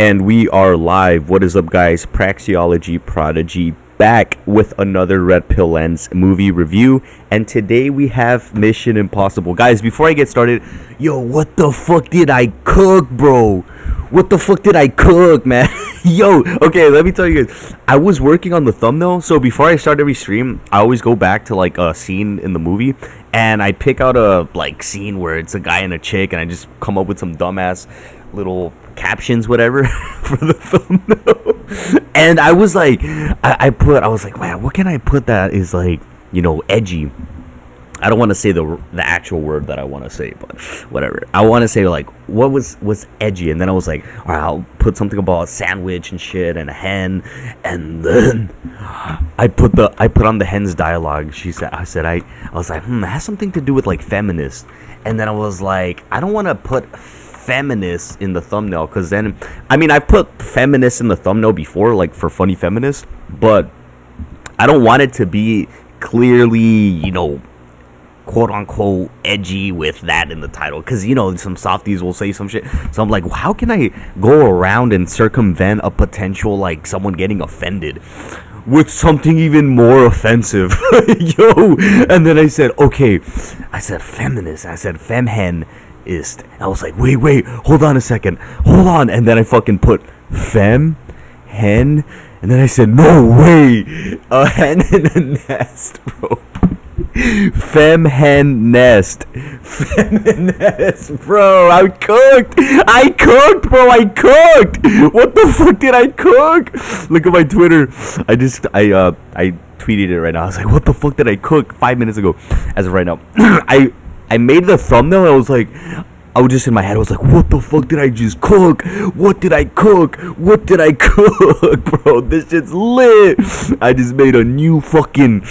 And we are live. What is up, guys? Praxeology Prodigy back with another Red Pill Lens movie review. And today we have Mission Impossible. Guys, before I get started, yo, what the fuck did I cook, bro? What the fuck did I cook, man? Yo, okay, let me tell you guys. I was working on the thumbnail, so before I start every stream, I always go back to like a scene in the movie, and I pick out a like scene where it's a guy and a chick, and I just come up with some dumbass little captions, whatever, for the thumbnail. And I was like, I was like, man, what can I put that is like, you know, edgy? I don't want to say the actual word that I want to say, but whatever. I want to say like what was edgy, and then I was like, all right, I'll put something about a sandwich and shit and a hen, and then I put on the hen's dialogue. I was like, it has something to do with like feminist, and then I was like, I don't want to put feminist in the thumbnail, because then I mean I put feminist in the thumbnail before, like for funny feminist, but I don't want it to be clearly, you know, quote unquote edgy with that in the title, because you know some softies will say some shit. So I'm like, well, how can I go around and circumvent a potential like someone getting offended with something even more offensive? Yo, and then I said, okay, I said feminist, I said FemHenNest. I was like, wait, hold on a second, hold on, and then I fucking put Fem Hen, and then I said, no way, a hen in a nest, bro. Fem Hen Nest. FemHenNest, bro. I cooked, bro. I cooked. What the fuck did I cook? Look at my Twitter. I tweeted it right now. I was like, what the fuck did I cook 5 minutes ago? As of right now, I made the thumbnail. I was like, I was just in my head. I was like, what the fuck did I just cook? What did I cook? What did I cook, bro? This shit's lit. I just made a new fucking.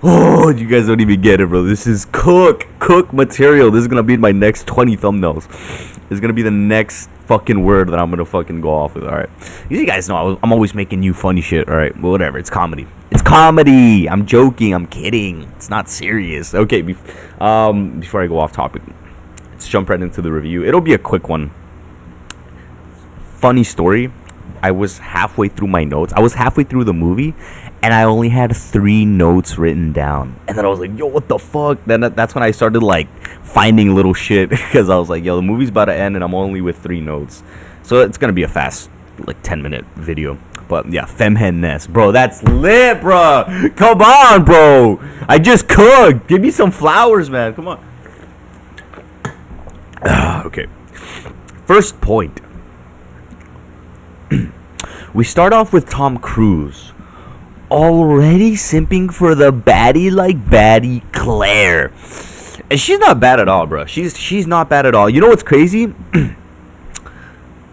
Oh, you guys don't even get it, bro. This is cook material. This is gonna be my next 20 thumbnails. This is gonna be the next fucking word that I'm gonna fucking go off with. All right, you guys know I'm always making new funny shit. All right, well, whatever. It's comedy. It's comedy. I'm joking. I'm kidding. It's not serious. Okay. Before I go off topic, let's jump right into the review. It'll be a quick one. Funny story. I was halfway through my notes. I was halfway through the movie, and I only had 3 notes written down. And then I was like, yo, what the fuck? Then that's when I started like finding little shit, because I was like, yo, the movie's about to end and I'm only with 3 notes. So it's gonna be a fast like 10-minute video. But yeah, Fem Hen Nest, bro, that's lit, bro. Come on, bro. I just cooked. Give me some flowers, man. Come on. Okay. First point. We start off with Tom Cruise already simping for the baddie, like baddie Claire. And she's not bad at all, bro. She's not bad at all. You know what's crazy?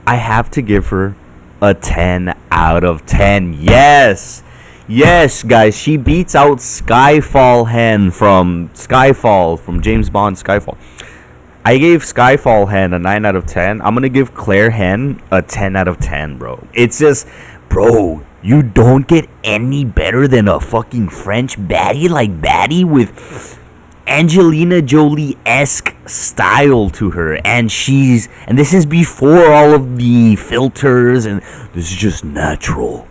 I have to give her a 10 out of 10. Yes, guys. She beats out Skyfall Hen from James Bond Skyfall. I gave Skyfall Hen a 9 out of 10. I'm gonna give Claire Hen a 10 out of 10, bro. It's just, bro, you don't get any better than a fucking French baddie like baddie with Angelina Jolie-esque style to her. And this is before all of the filters, and this is just natural.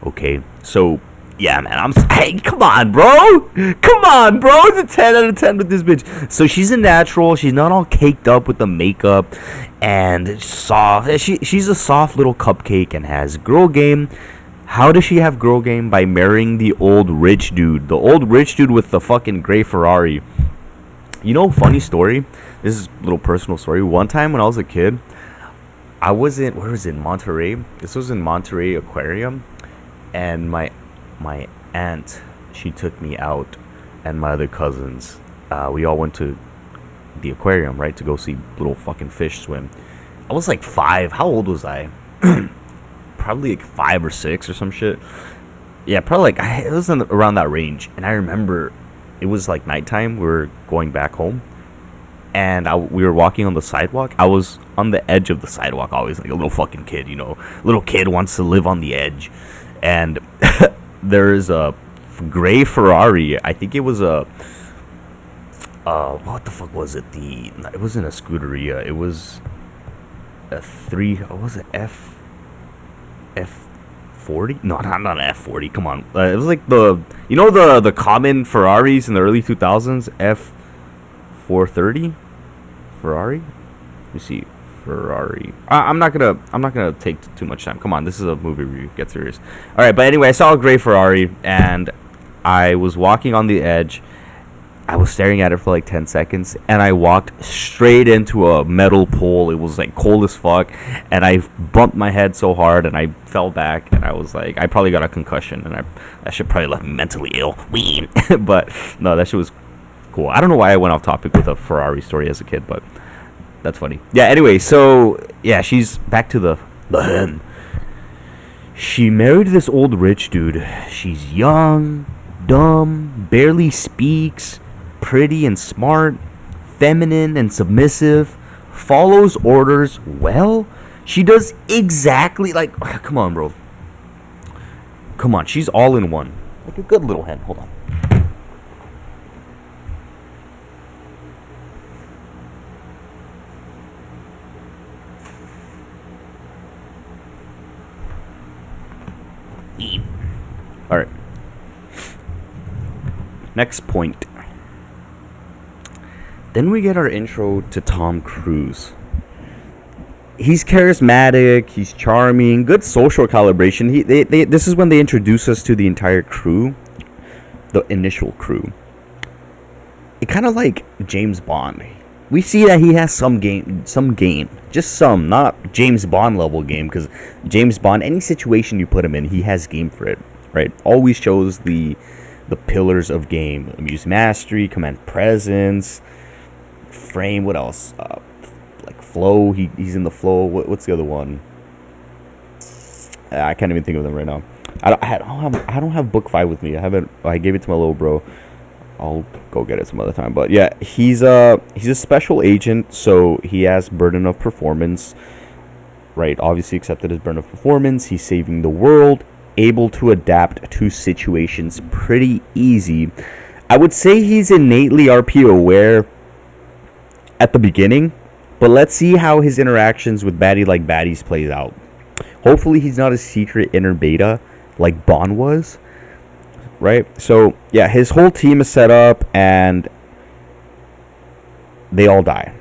Okay, so yeah, man, hey, come on, bro. It's a 10 out of 10 with this bitch. So she's a natural. She's not all caked up with the makeup and soft. She's a soft little cupcake and has girl game. How does she have girl game? By marrying the old rich dude. The old rich dude with the fucking gray Ferrari. You know, funny story. This is a little personal story. One time when I was a kid, I was in, where was it, Monterey? This was in Monterey Aquarium. And my aunt, she took me out, and my other cousins, we all went to the aquarium, right, to go see little fucking fish swim. I was like 5. How old was I? Probably like 5 or 6 or some shit. Yeah, probably like, it was around that range. And I remember it was like nighttime. We were going back home, and we were walking on the sidewalk. I was on the edge of the sidewalk, always like a little fucking kid, you know. Little kid wants to live on the edge. And there's a gray Ferrari. I think it was a what the fuck was it? It wasn't a Scuderia. It was a 3. What was it? F40. No, not F40. Come on. It was like the common Ferraris in the early 2000s. F430 Ferrari. Let me see. Ferrari. I'm not gonna take too much time. Come on, this is a movie review. Get serious. All right, but anyway, I saw a gray Ferrari and I was walking on the edge. I was staring at it for like 10 seconds and I walked straight into a metal pole. It was like cold as fuck and I bumped my head so hard and I fell back and I was like, I probably got a concussion and that shit probably left me mentally ill. Ween. But no, that shit was cool. I don't know why I went off topic with a Ferrari story as a kid, but that's funny. Yeah, anyway, so yeah, she's back to the hen. She married this old rich dude. She's young, dumb, barely speaks, pretty and smart, feminine and submissive, follows orders well. She does exactly like come on, bro. Come on, she's all in one. Like a good little hen. Hold on. All right. Next point. Then we get our intro to Tom Cruise. He's charismatic. He's charming. Good social calibration. This is when they introduce us to the entire crew, the initial crew. It kind of like James Bond. We see that he has some game, just some, not James Bond level game, because James Bond, any situation you put him in, he has game for it, right? Always shows the pillars of game: amused, mastery, command, presence, frame. What else? Like flow. He's in the flow. What's the other one? I can't even think of them right now. I don't have book 5 with me. I gave it to my little bro. I'll go get it some other time. But yeah, he's a special agent, so he has burden of performance, right? Obviously accepted his burden of performance. He's saving the world, able to adapt to situations pretty easy. I would say he's innately RP aware at the beginning, but let's see how his interactions with baddies plays out. Hopefully he's not a secret inner beta like Bond was. Right, so yeah, his whole team is set up and they all die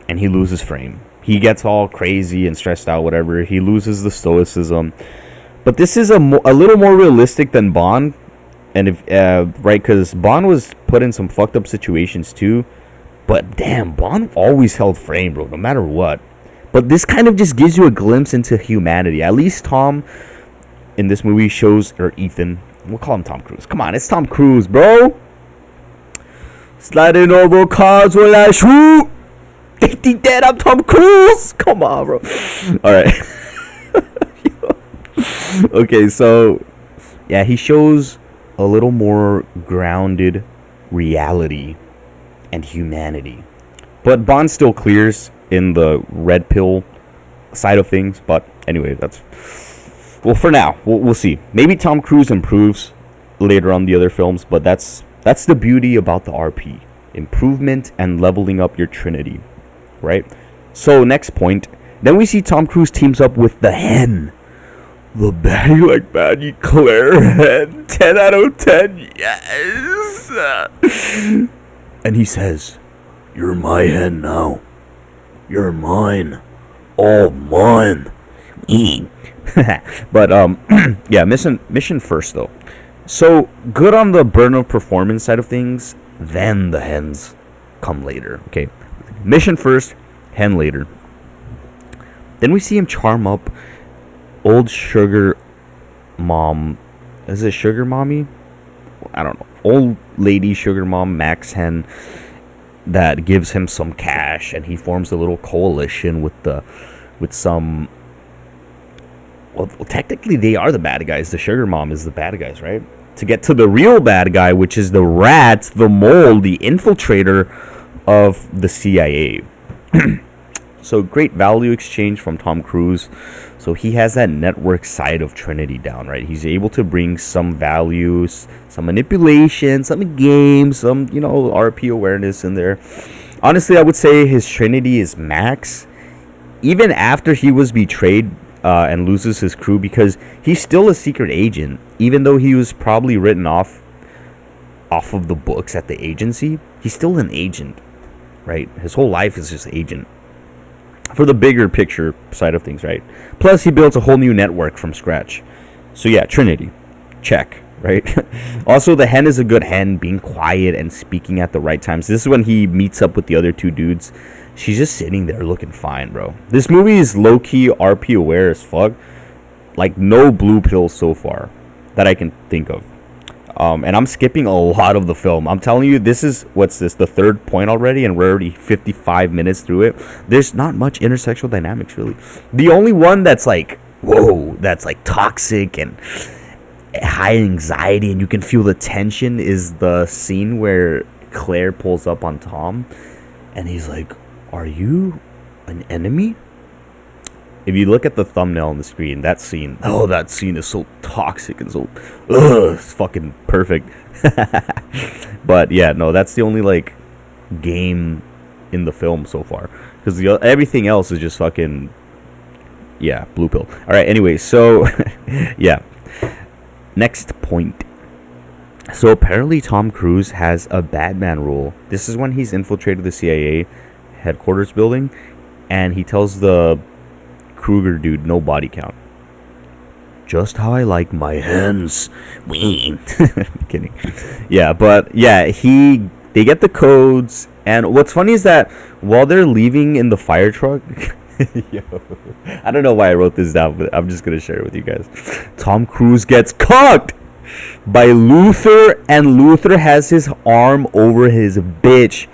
and he loses frame. He gets all crazy and stressed out, whatever. He loses the stoicism, but this is a little more realistic than Bond. And if right, because Bond was put in some fucked up situations too, but damn, Bond always held frame, bro, no matter what. But this kind of just gives you a glimpse into humanity. At least Tom in this movie shows, or Ethan, we'll call him Tom Cruise. Come on, it's Tom Cruise, bro. Sliding over cars while I shoot. They think that I'm Tom Cruise. Come on, bro. All right. Okay, so yeah, he shows a little more grounded reality and humanity. But Bond still clears in the red pill side of things. But anyway, that's... Well, for now, we'll see. Maybe Tom Cruise improves later on the other films, but that's the beauty about the RP. Improvement and leveling up your trinity, right? So, next point. Then we see Tom Cruise teams up with the hen. The baddie Claire hen. 10 out of 10, yes! And he says, "You're my hen now. You're mine. All mine." But yeah, mission first though. So good on the burn of performance side of things, then the hens come later. Okay, mission first, hen later. Then we see him charm up old sugar mom. Is it sugar mommy? I don't know. Old lady sugar mom Max Hen that gives him some cash, and he forms a little coalition with some. Well, technically, they are the bad guys. The sugar mom is the bad guys, right? To get to the real bad guy, which is the rat, the mole, the infiltrator of the CIA. So, great value exchange from Tom Cruise. So, he has that network side of Trinity down, right? He's able to bring some values, some manipulation, some games, some, RP awareness in there. Honestly, I would say his Trinity is max. Even after he was betrayed and loses his crew because he's still a secret agent, even though he was probably written off of the books at the agency. He's still an agent, right? His whole life is just agent for the bigger picture side of things, right? Plus, he built a whole new network from scratch. So yeah, Trinity, check, right? Also, the hen is a good hen, being quiet and speaking at the right times. This is when he meets up with the other two dudes. She's just sitting there looking fine, bro. This movie is low-key RP aware as fuck. Like, no blue pills so far that I can think of. And I'm skipping a lot of the film. I'm telling you, this is, what's this, the third point already, and we're already 55 minutes through it. There's not much intersexual dynamics, really. The only one that's like, whoa, that's like toxic and high anxiety, and you can feel the tension, is the scene where Claire pulls up on Tom, and he's like, "Are you an enemy?" If you look at the thumbnail on the screen, that scene is so toxic and so, it's fucking perfect. But yeah, no, that's the only like game in the film so far, because everything else is just fucking, yeah, blue pill. All right, anyway, so yeah, next point. So apparently Tom Cruise has a Batman role. This is when he's infiltrated the CIA headquarters building, and he tells the Kruger dude, no body count. Just how I like my hens. Wee. Kidding. Yeah, but yeah, they get the codes, and what's funny is that while they're leaving in the fire truck, yo, I don't know why I wrote this down, but I'm just gonna share it with you guys. Tom Cruise gets cucked by Luther, and Luther has his arm over his bitch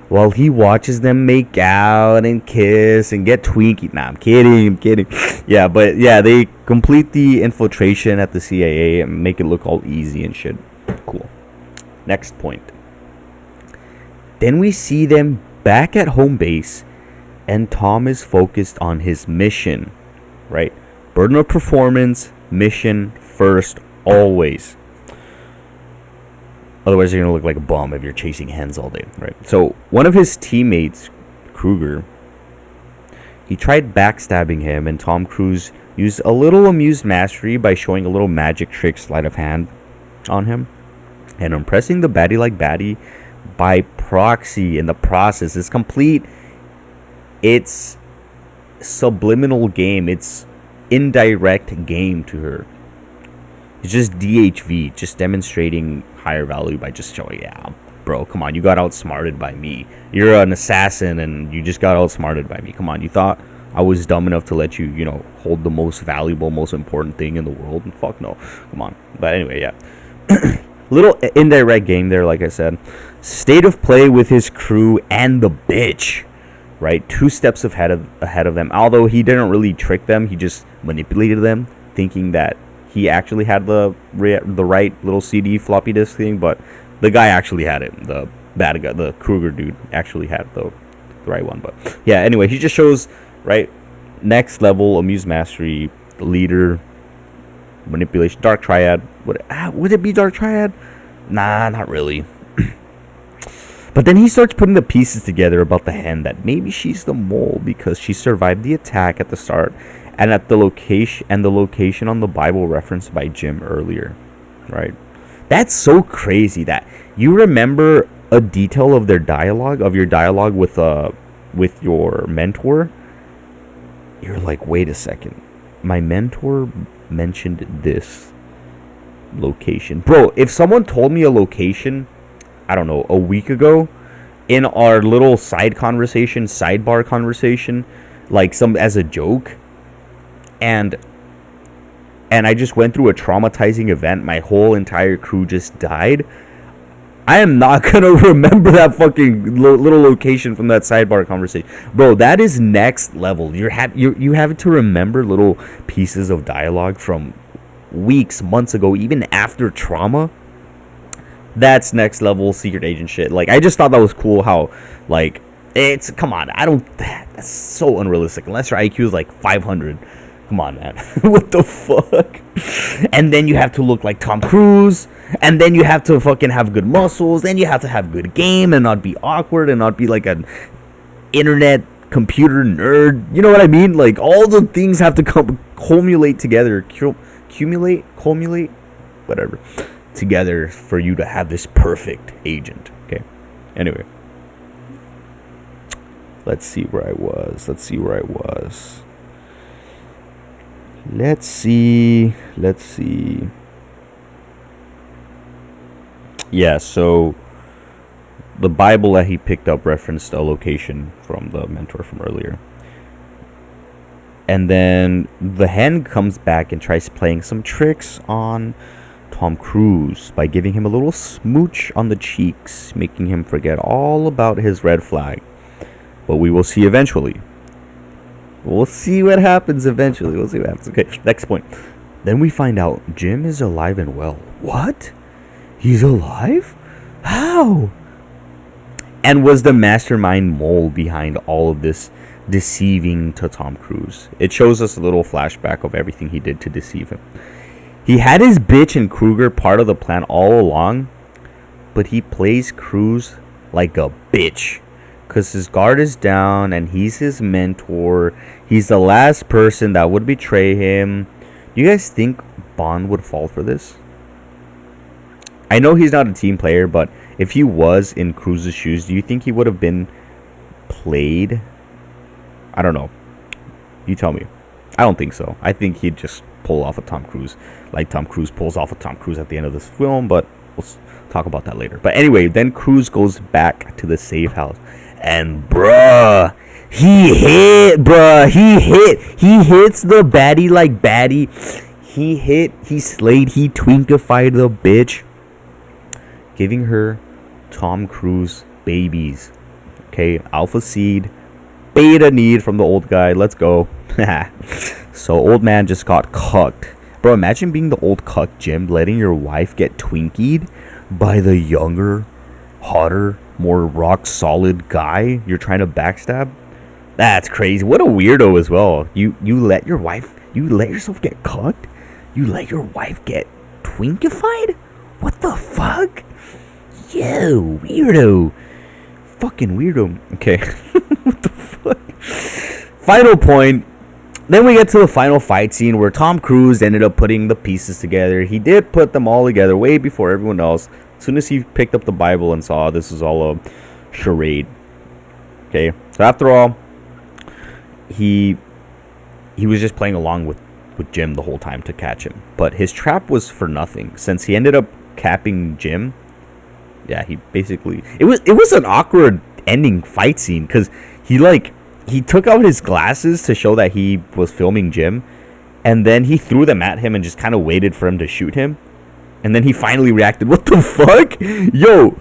while he watches them make out and kiss and get twinky. Nah, I'm kidding. Yeah, but yeah, they complete the infiltration at the CIA and make it look all easy and shit. Cool. Next point. Then we see them back at home base, and Tom is focused on his mission, right? Burden of performance, mission first, always. Otherwise, you're going to look like a bum if you're chasing hens all day, right? So, one of his teammates, Kruger, he tried backstabbing him, and Tom Cruise used a little amused mastery by showing a little magic trick sleight of hand on him and impressing the baddie like baddie by proxy in the process. It's complete. It's subliminal game. It's indirect game to her. It's just DHV, just demonstrating higher value by just showing, yeah, bro, come on, you got outsmarted by me. You're an assassin and you just got outsmarted by me. Come on, you thought I was dumb enough to let you, hold the most valuable, most important thing in the world? And fuck no. Come on. But anyway, yeah. Little indirect game there, like I said. State of play with his crew and the bitch, right? 2 steps ahead of them. Although he didn't really trick them, he just manipulated them, thinking that he actually had the right little CD floppy disk thing, but the guy actually had it. The bad guy, the Kruger dude, actually had the right one. But yeah, anyway, he just shows, right, next level amused mastery, leader, manipulation, dark triad. Would it be dark triad? Nah, not really. But then he starts putting the pieces together about the hen, that maybe she's the mole because she survived the attack at the start, and at the location on the Bible referenced by Jim earlier, right? That's so crazy that you remember a detail of your dialogue with your mentor. You're like, wait a second, my mentor mentioned this location, bro. If someone told me a location, I don't know, a week ago, in our little sidebar conversation, like as a joke, and I just went through a traumatizing event, my whole entire crew just died, I am not gonna remember that fucking little location from that sidebar conversation, bro. That is next level. You have to remember little pieces of dialogue from weeks, months ago, even after trauma. That's next level secret agent shit. Like, I just thought that was cool how, like, come on, that's so unrealistic unless your IQ is like 500. Come on, man. What the fuck? And then you have to look like Tom Cruise, and then you have to fucking have good muscles, then you have to have good game and not be awkward and not be like an internet computer nerd. You know what I mean? Like, all the things have to culminate together. Culminate, whatever. Together for you to have this perfect agent. Okay. Anyway. Let's see where I was. Let's see. Yeah, so the Bible that he picked up referenced a location from the mentor from earlier. And then the hen comes back and tries playing some tricks on Tom Cruise by giving him a little smooch on the cheeks, making him forget all about his red flag. But we will see eventually. We'll see what happens eventually. Okay, next point. Then we find out Jim is alive and well. What? He's alive? How? And was the mastermind mole behind all of this deceiving to Tom Cruise. It shows us a little flashback of everything he did to deceive him. He had his bitch and Kruger part of the plan all along, but he plays Cruise like a bitch. Because his guard is down and he's his mentor. He's the last person that would betray him. Do you guys think Bond would fall for this? I know he's not a team player, but if he was in Cruise's shoes, do you think he would have been played? I don't know. You tell me. I don't think so. I think he'd just pull off a Tom Cruise, like Tom Cruise pulls off a Tom Cruise at the end of this film, but we'll talk about that later. But anyway, then Cruise goes back to the safe house, and he hits the baddie like baddie. He slayed, he twinkified the bitch, giving her Tom Cruise babies. Okay, alpha seed, beta need from the old guy. Let's go. So old man just got cucked. Bro, imagine being the old cuck Jim, letting your wife get twinkied by the younger, hotter, more rock solid guy you're trying to backstab. That's crazy. What a weirdo as well. You let yourself get cucked? You let your wife get twinkified? What the fuck? Yo, weirdo. Fucking weirdo. Okay. What the fuck? Final point. Then we get to the final fight scene where Tom Cruise ended up putting the pieces together. He did put them all together way before everyone else. As soon as he picked up the Bible and saw this was all a charade. Okay. So after all, he was just playing along with Jim the whole time to catch him. But his trap was for nothing, since he ended up capping Jim. Yeah, he basically... It was an awkward ending fight scene, because he took out his glasses to show that he was filming Jim, and then he threw them at him and just kind of waited for him to shoot him. And then he finally reacted. What the fuck? Yo,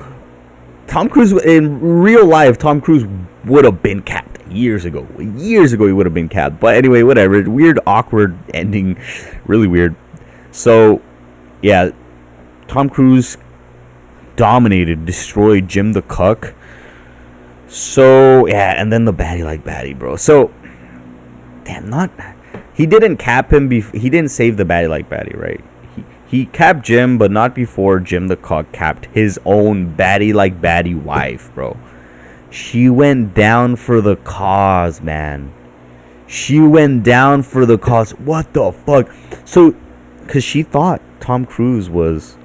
Tom Cruise, in real life, Tom Cruise would have been capped years ago. Years ago he would have been capped. But anyway, whatever. Weird, awkward ending. Really weird. So, yeah, Tom Cruise dominated, destroyed Jim the cuck. So, yeah, and then the baddie like baddie, bro. So, damn, he didn't cap him, he didn't save the baddie like baddie, right? He capped Jim, but not before Jim the cuck capped his own baddie like baddie wife, bro. She went down for the cause, man. She went down for the cause. What the fuck? So, because she thought Tom Cruise was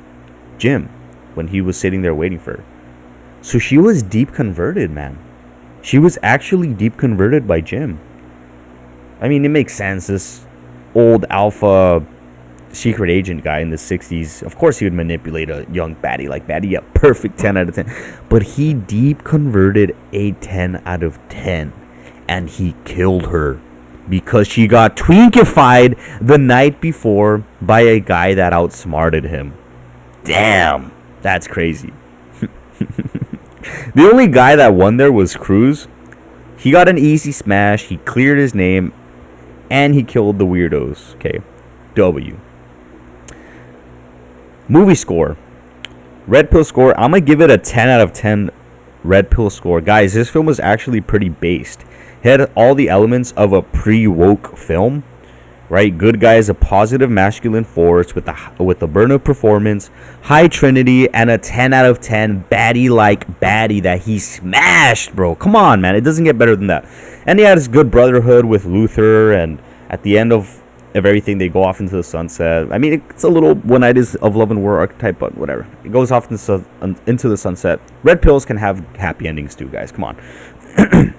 Jim when he was sitting there waiting for her. So she was deep converted, man. She was actually deep converted by Jim. I mean, it makes sense. This old alpha secret agent guy in the 60s, of course he would manipulate a young baddie like baddie. Yeah, perfect 10 out of 10. But he deep converted a 10 out of 10. And he killed her because she got twinkified the night before by a guy that outsmarted him. Damn, that's crazy. The only guy that won there was Cruise. He got an easy smash. He cleared his name. And he killed the weirdos. Okay. W. Movie score. Red Pill score. I'm going to give it a 10 out of 10 Red Pill score. Guys, this film was actually pretty based. It had all the elements of a pre-woke film. right? Good guy is a positive masculine force with a burn of performance, high trinity, and a 10 out of 10 baddie like baddie that he smashed, bro. Come on, man. It doesn't get better than that. And he has good brotherhood with Luther, and at the end of everything, they go off into the sunset. I mean, it's a little One Night of Love and War archetype, but whatever. It goes off into the sunset. Red pills can have happy endings too, guys. Come on.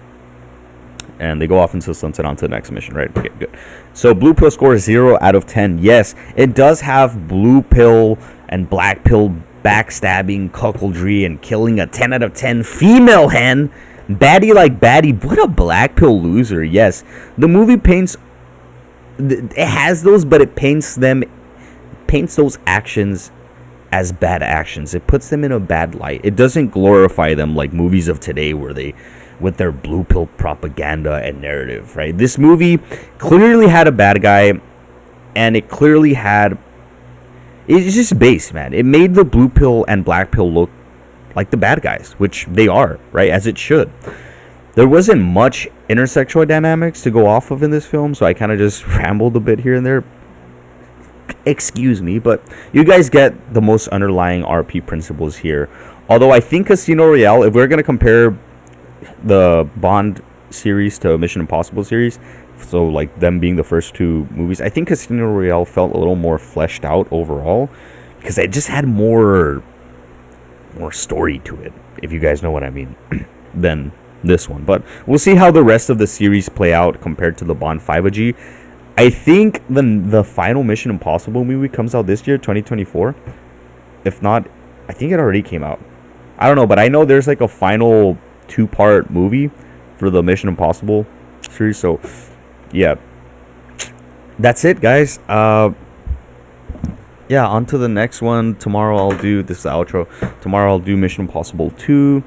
And they go off into the sunset onto the next mission, right? Okay, good. So blue pill score 0 out of 10. Yes, it does have blue pill and black pill backstabbing, cuckoldry, and killing a 10 out of 10 female hen. Baddie like baddie. What a black pill loser. Yes, the movie paints. It has those, but it paints those actions as bad actions. It puts them in a bad light. It doesn't glorify them like movies of today, where they, with their blue pill propaganda and narrative, right? This movie clearly had a bad guy, and it clearly had. It's just base, man. It made the blue pill and black pill look like the bad guys, which they are, right? As it should. There wasn't much intersexual dynamics to go off of in this film, so I kind of just rambled a bit here and there. Excuse me, but you guys get the most underlying RP principles here. Although I think Casino Royale, if we're going to compare the Bond series to Mission Impossible series, so like them being the first two movies, I think Casino Royale felt a little more fleshed out overall, because it just had more story to it, if you guys know what I mean, than this one. But we'll see how the rest of the series play out compared to the Bond 5G. I think the final Mission Impossible movie comes out this year, 2024. If not, I think it already came out. I don't know, but I know there's like a final 2-part movie for the Mission Impossible series. So yeah, that's it, guys. Yeah, on to the next one. Tomorrow I'll do, this is the outro, tomorrow I'll do Mission Impossible 2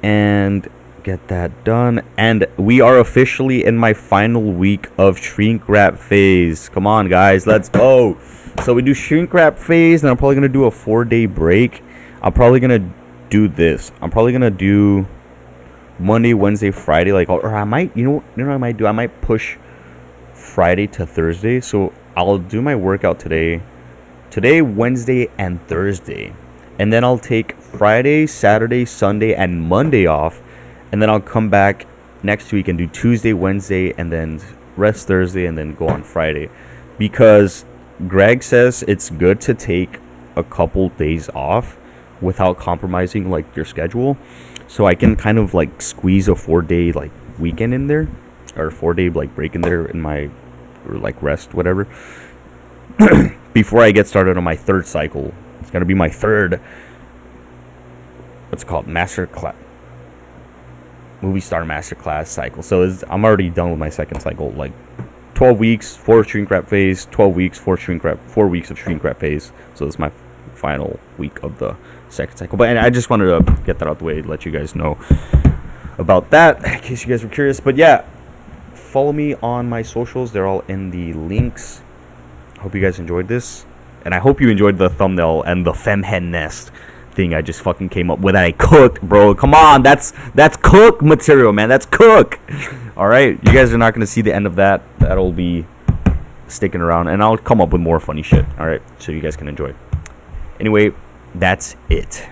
and get that done. And we are officially in my final week of shrink wrap phase. Come on, guys, let's go. So we do shrink wrap phase, and I'm probably gonna do a 4-day break. I'm probably gonna do this. I'm probably gonna do Monday, Wednesday, Friday, like, or I might, you know what I might do? I might push Friday to Thursday. So I'll do my workout today, Wednesday, and Thursday, and then I'll take Friday, Saturday, Sunday, and Monday off. And then I'll come back next week and do Tuesday, Wednesday, and then rest Thursday, and then go on Friday. Because Greg says it's good to take a couple days off without compromising like your schedule. So I can kind of like squeeze a 4-day like weekend in there, or 4-day like break in there in my, or like rest, whatever. Before I get started on my 3rd cycle. It's gonna be my 3rd, what's it called, movie star masterclass cycle. So I'm already done with my 2nd cycle. Like 12 weeks, 4 shrink wrap phase, 12 weeks, 4 weeks of shrink wrap phase. So this is my final week of the 2nd cycle. But I just wanted to get that out the way, let you guys know about that, in case you guys were curious. But yeah, follow me on my socials. They're all in the links. Hope you guys enjoyed this, and I hope you enjoyed the thumbnail and the Fem Hen Nest thing I just fucking came up with. I cooked, bro. Come on, that's cook material, man. That's cook. All right, you guys are not gonna see the end of that. That'll be sticking around, and I'll come up with more funny shit. All right, so you guys can enjoy. Anyway, that's it.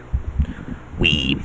We